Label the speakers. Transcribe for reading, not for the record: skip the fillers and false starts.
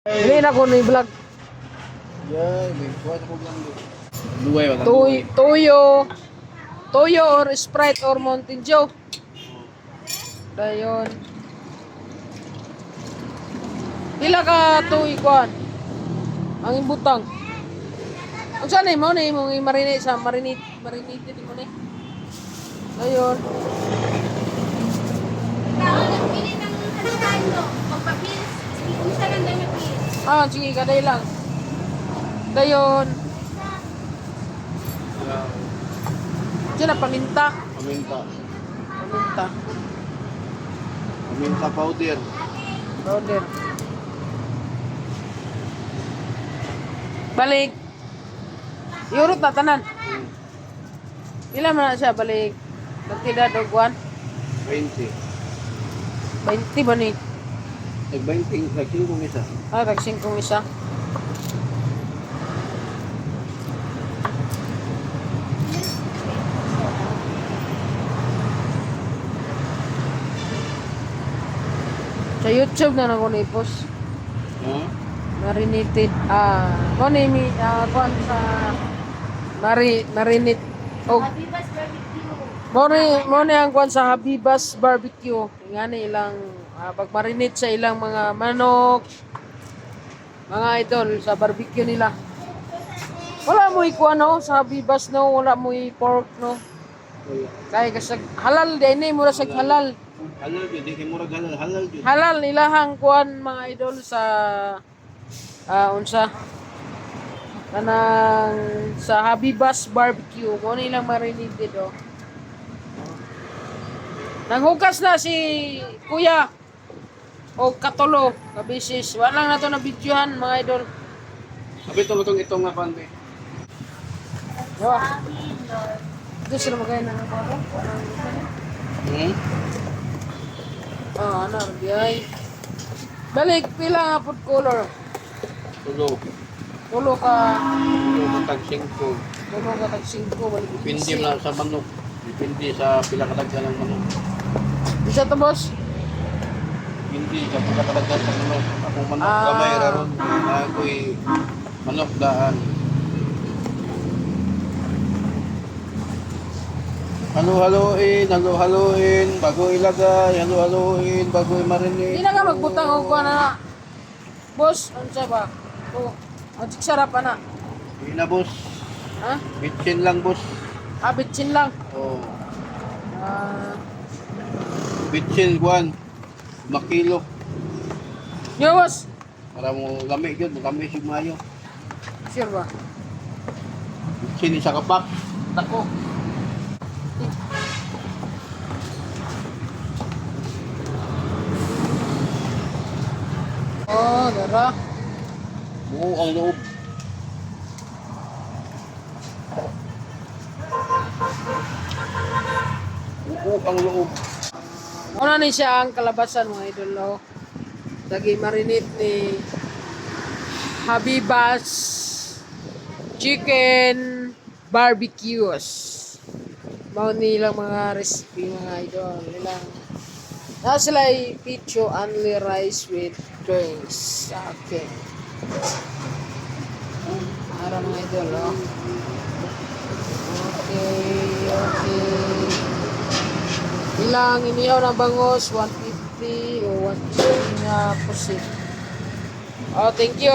Speaker 1: Hindi na ko ni vlog.
Speaker 2: Yay, may buhat ako lang doon. Luway, wala
Speaker 1: Toyo or Sprite or Mountain Dew. Dayon. Pila ka tuig kuan? Ang imbutang. Ang saan mo ni mong i-marinate sa marinate mo ni. Dayon.
Speaker 3: Tao nagpili ng kanino. Magpapilis. Isa lang daw yung pilis.
Speaker 1: Ah, sige, kaday lang. Dayon. Diyan na paminta.
Speaker 2: Paminta.
Speaker 1: Paminta.
Speaker 2: Paminta powder.
Speaker 1: Powder. Balik. Iurot na tanan. Ilan man na siya balik? Nagtida dogwan?
Speaker 2: 20.
Speaker 1: 20 ba ni?
Speaker 2: Nag-20, nag-5 isa.
Speaker 1: Ah, tag-5 isa. Sa YouTube na ako na-post.
Speaker 2: Ha?
Speaker 1: Marinated. Kung ni kuan sa marinate. Oh,
Speaker 3: Habibas barbecue.
Speaker 1: mo ni ang kuan sa Habibas Barbecue. Ngani ilang pag-marinate sa ilang mga manok, mga idol sa barbecue nila. Wala mo ikuan no sa Habibas no, wala mo pork no. Kaya kasag halal din ni mura sa halal.
Speaker 2: Halal yun, di kayo murag halal. Halal yun.
Speaker 1: Halal ilahang kuan mga idol sa unsa kanang sa Habibas Barbecue mo nilang marinated oh. Nanghugas na si Kuya o Katulo kabisis. Wala na to na videohan mga idol.
Speaker 2: Sabi itong nga pan, be.
Speaker 1: Diba? Ito sila magaya na ng paro. Ano, biyay. Balik, pila nga food color.
Speaker 2: Tulo.
Speaker 1: Tulo ka
Speaker 2: Tag-5.
Speaker 1: tag 5. Balik.
Speaker 2: Depende na sa manok. Depende sa pila katagyan ng manok.
Speaker 1: Isa to boss.
Speaker 2: Hindi sa pila katagyan ng manok. Akong manok
Speaker 1: Ah.
Speaker 2: gamay raron. Ako'y manok daan. Halo-haloin, bago ilagay, halo-haloin, bago i-marinate.
Speaker 1: Hindi na ka magbutang o kuha na. Boss, ano siya ba? O, magic sarap na.
Speaker 2: Hindi na, boss.
Speaker 1: Ha?
Speaker 2: Bitchin lang, boss.
Speaker 1: Bitchin lang.
Speaker 2: Oh.
Speaker 1: Ah,
Speaker 2: Bitchin, Juan. Makilo.
Speaker 1: yo boss.
Speaker 2: Para mo lamig yun, lamig yung mayo.
Speaker 1: Sure ba?
Speaker 2: Bitchin, isa kapak. Tako.
Speaker 1: Oh, dara.
Speaker 2: Buo ang loob. Buo ang loob.
Speaker 1: Una ni siya ang kalabasan mga idol. Oh. Lagi marinate ni Habibas Chicken Barbecues. Mao nilang mga recipe mga idol. Nilang na sila picture only rice with drinks. Okay. Para mga idol, oh. Okay. Ilang inihaw ng bangos, 150 o 120 na pusit. Oh, thank you.